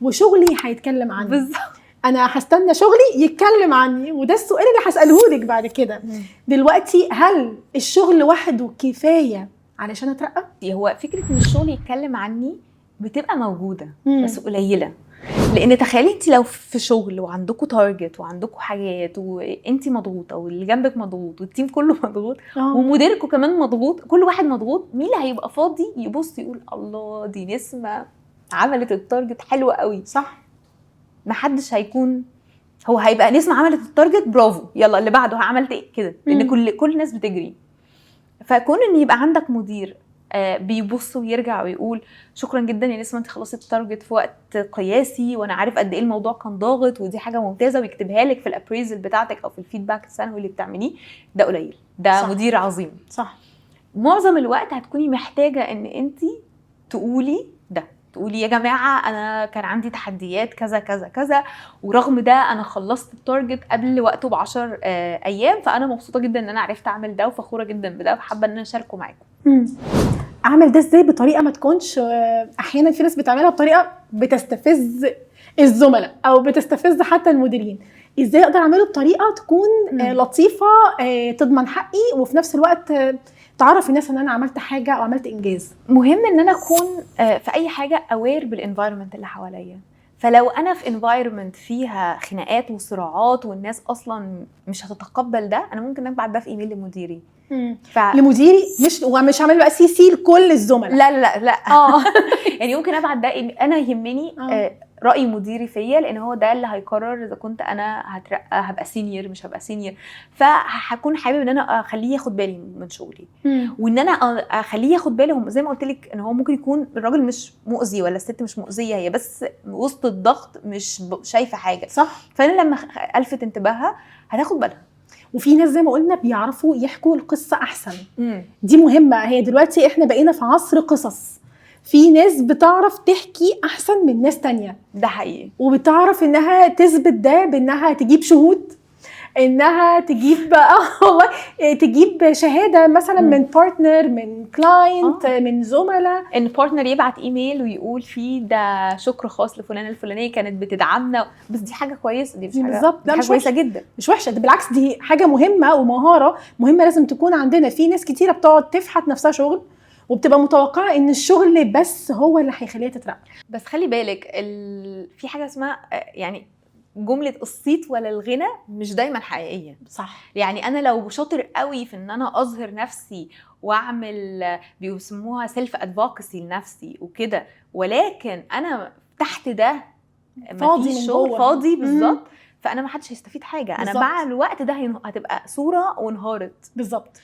وشغلي هيتكلم عني. بالظبط. انا هستنى شغلي يتكلم عني، وده السؤال اللي هساله لك بعد كده. دلوقتي هل الشغل لوحده كفايه علشان اترقى؟ هو فكره ان الشغل يتكلم عني بتبقى موجوده بس قليله. لان تخيلي انت لو في شغل وعندكم تارجت وعندكم حاجات وانت مضغوطه واللي جنبك مضغوط والتيم كله مضغوط ومديركم كمان مضغوط، كل واحد مضغوط، مين اللي هيبقى فاضي يبص يقول الله دي نسمه عملت التارجت حلوه قوي؟ صح. محدش هيكون، هو هيبقى نسمه عملت التارجت برافو يلا اللي بعده عملت ايه كده، لان كل الناس بتجري. فكون ان يبقى عندك مدير بيبص ويرجع ويقول شكرا جدا يا نسمه انت خلصتي التارجت في وقت قياسي، وانا عارف قد ايه الموضوع كان ضاغط ودي حاجه ممتازه، ويكتبها لك في الابريزل بتاعتك او في الفيدباك السنوي اللي بتعمليه، ده قليل، ده صح. مدير عظيم. صح. معظم الوقت هتكوني محتاجه ان انت تقولي ده، تقولي يا جماعه انا كان عندي تحديات كذا كذا كذا، ورغم ده انا خلصت التارجت قبل وقته ب10 ايام، فانا مبسوطه جدا ان انا عرفت اعمل ده وفخوره جدا بده وحابه ان انا اشاركه معاكم. اعمل ده ازاي بطريقه ما تكونش، احيانا في ناس بتعملها بطريقه بتستفز الزملاء او بتستفز حتى المديرين، ازاي اقدر اعمله بطريقه تكون لطيفه، تضمن حقي وفي نفس الوقت تعرف الناس ان انا عملت حاجه او عملت انجاز؟ مهم ان انا اكون في اي حاجه اوير بالانفايرمنت اللي حواليا. فلو انا في انفايرمنت فيها خناقات وصراعات والناس اصلا مش هتتقبل ده، انا ممكن ابعت ده في ايميل لمديري. لمديري مش عامل بقى سي لكل الزملاء، لا يعني ممكن ابعت ده انا يهمني راي مديري فيا، لان هو ده اللي هيقرر اذا كنت انا هترقى هبقى سينيور مش هبقى سينيور. فهكون حابب ان انا اخليه ياخد بالي من شغلي، وان انا اخليه ياخد باله زي ما قلت لك ان هو ممكن يكون الراجل مش مؤذي ولا الست مش مؤذيه، هي بس وسط الضغط مش شايفه حاجه. صح. فانا لما الفت انتباهها هتاخد بالها. وفي ناس زي ما قلنا بيعرفوا يحكوا القصه احسن. دي مهمه. هي دلوقتي احنا بقينا في عصر قصص، في ناس بتعرف تحكي احسن من ناس تانية، ده حقيقي، وبتعرف انها تثبت ده بانها تجيب شهود، انها تجيب والله تجيب شهاده مثلا من بارتنر، من كلاينت، من زملاء، ان بارتنر يبعت ايميل ويقول فيه ده شكر خاص لفلانه الفلانيه كانت بتدعمنا. بس دي حاجه كويسه، دي مش حاجه بالظبط، دي حاجه كويسه جدا، مش وحشه، ده بالعكس دي حاجه مهمه ومهاره مهمه لازم تكون عندنا. في ناس كتيره بتقعد تفحت نفسها شغل وبتبقى متوقعه ان الشغل بس هو اللي هيخليها تترقى. بس خلي بالك في حاجه اسمها يعني جمله الصيت ولا الغنى مش دايما حقيقيه. صح. يعني انا لو شاطر قوي في ان انا اظهر نفسي واعمل بيسموها سيلف ادفوكسي لنفسي وكده، ولكن انا تحت ده مفيش شغل فاضي بالظبط، فانا ما حدش هيستفيد حاجه. انا مع الوقت ده هتبقى صوره وانهارت. بالظبط.